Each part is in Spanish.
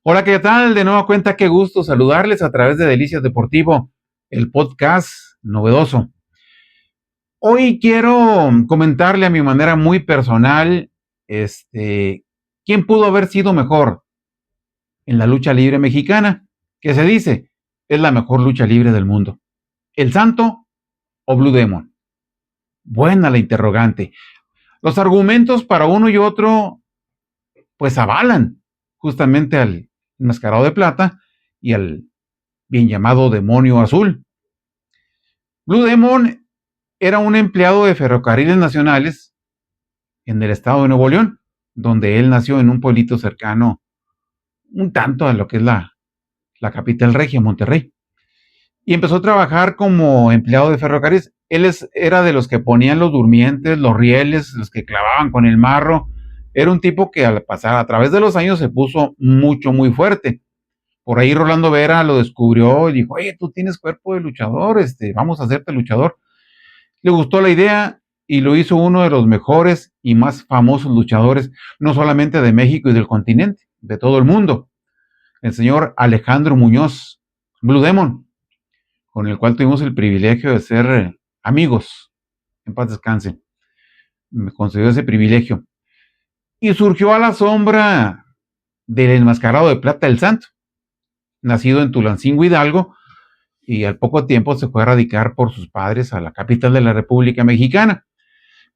Hola, ¿qué tal? De nueva cuenta, qué gusto saludarles a través de Delicias Deportivo, el podcast novedoso. Hoy quiero comentarle a mi manera muy personal, quién pudo haber sido mejor en la lucha libre mexicana, que se dice es la mejor lucha libre del mundo. ¿El Santo o Blue Demon? Buena la interrogante. Los argumentos para uno y otro, pues avalan justamente al enmascarado de plata y al bien llamado demonio azul. Blue Demon era un empleado de Ferrocarriles Nacionales en el estado de Nuevo León, donde él nació en un pueblito cercano un tanto a lo que es la capital regia, Monterrey. Y empezó a trabajar como empleado de ferrocarriles. Era de los que ponían los durmientes, los rieles, los que clavaban con el marro. Era un tipo que al pasar a través de los años se puso muy fuerte. Por ahí Rolando Vera lo descubrió y dijo, oye, tú tienes cuerpo de luchador, vamos a hacerte luchador. Le gustó la idea y lo hizo uno de los mejores y más famosos luchadores, no solamente de México y del continente, de todo el mundo. El señor Alejandro Muñoz, Blue Demon, con el cual tuvimos el privilegio de ser amigos. En paz descanse. Me concedió ese privilegio. Y surgió a la sombra del enmascarado de plata del Santo, nacido en Tulancingo, Hidalgo, y al poco tiempo se fue a radicar por sus padres a la capital de la República Mexicana.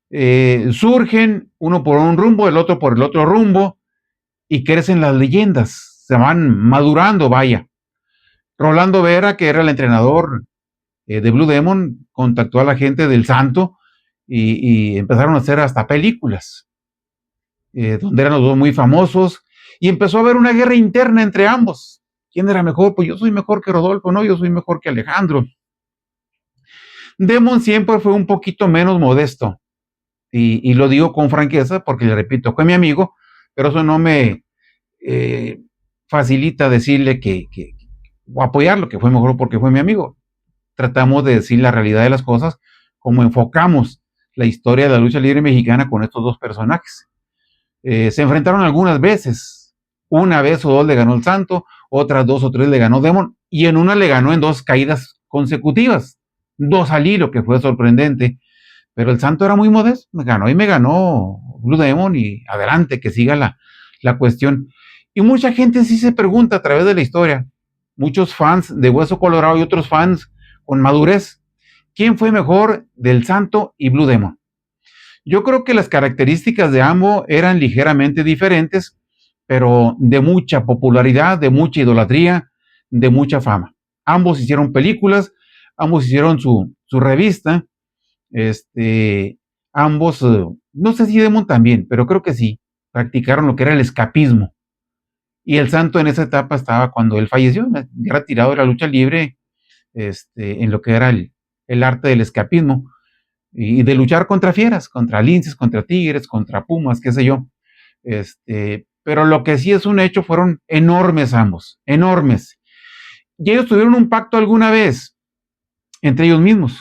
Surgen uno por un rumbo, el otro por el otro rumbo, y crecen las leyendas, se van madurando, vaya. Rolando Vera, que era el entrenador de Blue Demon, contactó a la gente del Santo y empezaron a hacer hasta películas, donde eran los dos muy famosos, y empezó a haber una guerra interna entre ambos. ¿Quién era mejor? Pues yo soy mejor que Rodolfo, no, yo soy mejor que Alejandro. Demon siempre fue un poquito menos modesto, y lo digo con franqueza porque, le repito, fue mi amigo, pero eso no me facilita decirle o apoyarlo, que fue mejor porque fue mi amigo. Tratamos de decir la realidad de las cosas, como enfocamos la historia de la lucha libre mexicana con estos dos personajes. Se enfrentaron algunas veces, una vez o dos le ganó el Santo, otras dos o tres le ganó Demon, y en una le ganó en dos caídas consecutivas, dos al hilo, que fue sorprendente. Pero el Santo era muy modesto, me ganó Blue Demon, y adelante, que siga la cuestión. Y mucha gente sí se pregunta a través de la historia, muchos fans de Hueso Colorado y otros fans con madurez, ¿quién fue mejor del Santo y Blue Demon? Yo creo que las características de ambos eran ligeramente diferentes, pero de mucha popularidad, de mucha idolatría, de mucha fama. Ambos hicieron películas, ambos hicieron su revista, ambos, no sé si Demon también, pero creo que sí, practicaron lo que era el escapismo. Y el Santo en esa etapa estaba cuando él falleció, ya retirado de la lucha libre, en lo que era el arte del escapismo y de luchar contra fieras, contra linces, contra tigres, contra pumas, qué sé yo. Pero lo que sí es un hecho, fueron enormes ambos, enormes. Y ellos tuvieron un pacto alguna vez entre ellos mismos,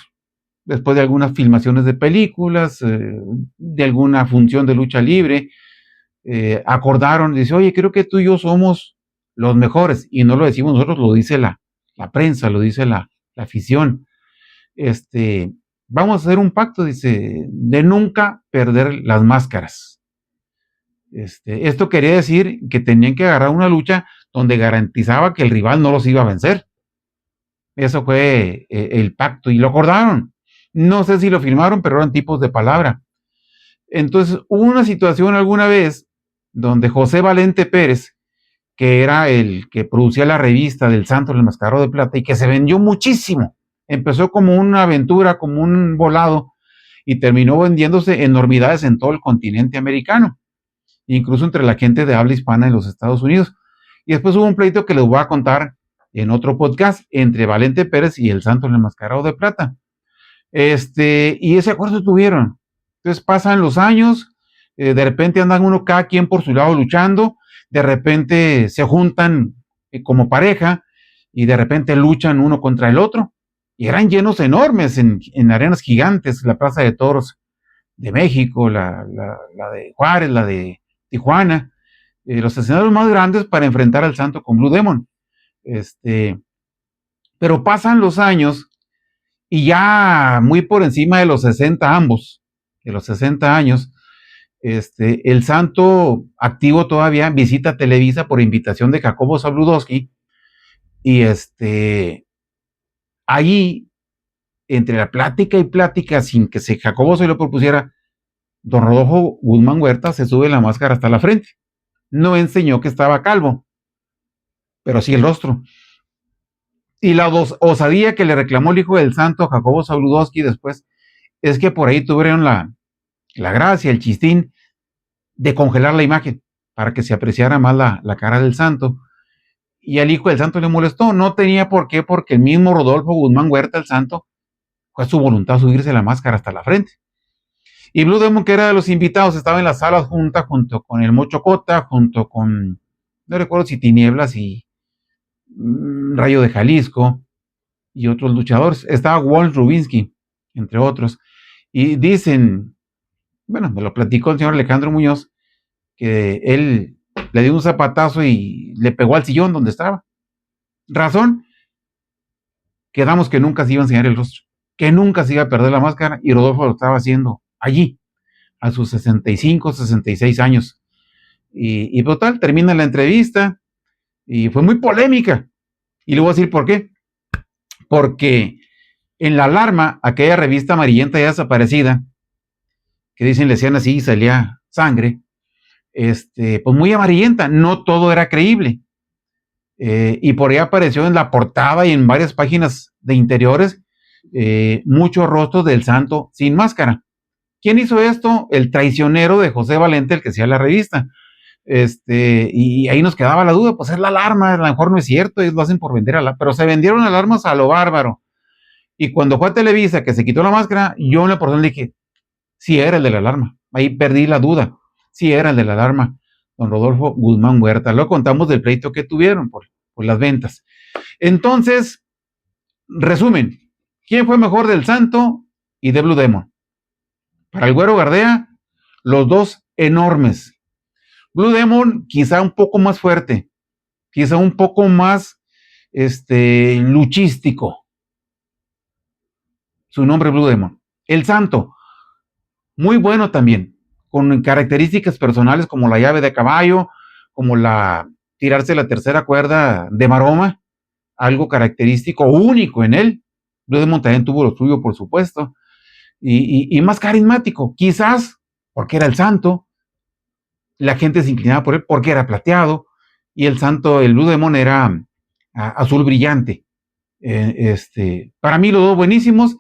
después de algunas filmaciones de películas, de alguna función de lucha libre, acordaron, dice, oye, creo que tú y yo somos los mejores, y no lo decimos nosotros, lo dice la prensa, lo dice la afición. Vamos a hacer un pacto, dice, de nunca perder las máscaras. Esto quería decir que tenían que agarrar una lucha donde garantizaba que el rival no los iba a vencer. Eso fue el pacto, y lo acordaron. No sé si lo firmaron, pero eran tipos de palabra. Entonces, hubo una situación alguna vez donde José Valente Pérez, que era el que producía la revista del Santo del Mascarado de Plata y que se vendió muchísimo, empezó como una aventura, como un volado, y terminó vendiéndose enormidades en todo el continente americano, incluso entre la gente de habla hispana en los Estados Unidos. Y después hubo un pleito que les voy a contar en otro podcast entre Valente Pérez y el Santo del Enmascarado de Plata. Y ese acuerdo tuvieron. Entonces pasan los años, de repente andan uno cada quien por su lado luchando, de repente se juntan como pareja, y de repente luchan uno contra el otro. Y eran llenos enormes en arenas gigantes, la Plaza de Toros de México, la de Juárez, la de Tijuana, los escenarios más grandes para enfrentar al santo con Blue Demon. Pero pasan los años y ya muy por encima de los 60 ambos, de los 60 años, el santo activo todavía visita Televisa por invitación de Jacobo Zabludowski y ahí, entre la plática y plática, sin que Jacobo se lo propusiera, don Rodolfo Guzmán Huerta se sube la máscara hasta la frente. No enseñó que estaba calvo, pero sí el rostro. Y la osadía que le reclamó el hijo del santo, Jacobo Zabludowski, después, es que por ahí tuvieron la gracia, el chistín, de congelar la imagen para que se apreciara más la cara del santo. Y al hijo del santo le molestó. No tenía por qué, porque el mismo Rodolfo Guzmán Huerta, el santo, fue su voluntad subirse la máscara hasta la frente. Y Blue Demon, que era de los invitados, estaba en la sala junta junto con el Mocho Cota, junto con, no recuerdo si Tinieblas y Rayo de Jalisco y otros luchadores. Estaba Walt Rubinsky, entre otros. Y dicen, bueno, me lo platicó el señor Alejandro Muñoz, que él le dio un zapatazo y le pegó al sillón donde estaba. Razón, quedamos que nunca se iba a enseñar el rostro, que nunca se iba a perder la máscara, y Rodolfo lo estaba haciendo allí, a sus 65, 66 años. Y total, termina la entrevista y fue muy polémica. Y le voy a decir por qué. Porque en La Alarma, aquella revista amarillenta ya desaparecida, que dicen le decían así y salía sangre, pues muy amarillenta, no todo era creíble. Y por ahí apareció en la portada y en varias páginas de interiores muchos rostros del santo sin máscara. ¿Quién hizo esto? El traicionero de José Valente, el que hacía la revista. Y ahí nos quedaba la duda, pues es La Alarma, a lo mejor no es cierto, ellos lo hacen por vender pero se vendieron alarmas a lo bárbaro. Y cuando fue a Televisa, que se quitó la máscara, yo en la persona le dije, sí era el de La Alarma. Ahí perdí la duda, sí era el de La Alarma, don Rodolfo Guzmán Huerta. Lo contamos del pleito que tuvieron por las ventas. Entonces, resumen, ¿quién fue mejor, del santo y de Blue Demon? Para el Güero Gardea, los dos enormes. Blue Demon quizá un poco más fuerte, quizá un poco más luchístico. Su nombre Blue Demon. El santo, muy bueno también, con características personales como la llave de caballo, como tirarse la tercera cuerda de maroma, algo característico, único en él. Blue Demon también tuvo lo suyo, por supuesto, y más carismático, quizás porque era el santo, la gente se inclinaba por él porque era plateado, y el santo, el Blue Demon, era azul brillante. Para mí los dos buenísimos.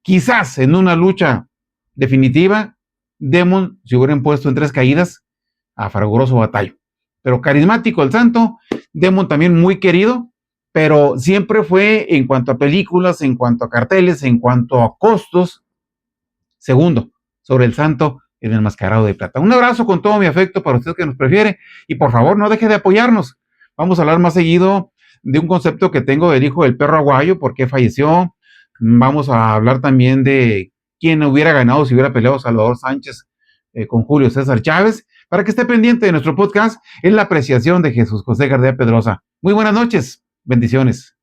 Quizás en una lucha definitiva, Demon se hubieran puesto en 3 caídas a Fragoso Batallo. Pero carismático el santo, Demon también muy querido, pero siempre fue, en cuanto a películas, en cuanto a carteles, en cuanto a costos, segundo sobre el santo en el Enmascarado de Plata. Un abrazo con todo mi afecto para usted que nos prefiere, y por favor no deje de apoyarnos. Vamos a hablar más seguido de un concepto que tengo del hijo del perro aguayo, por qué falleció. Vamos a hablar también de quién hubiera ganado si hubiera peleado Salvador Sánchez con Julio César Chávez, para que esté pendiente de nuestro podcast en la apreciación de Jesús José Gardea Pedrosa. Muy buenas noches, bendiciones.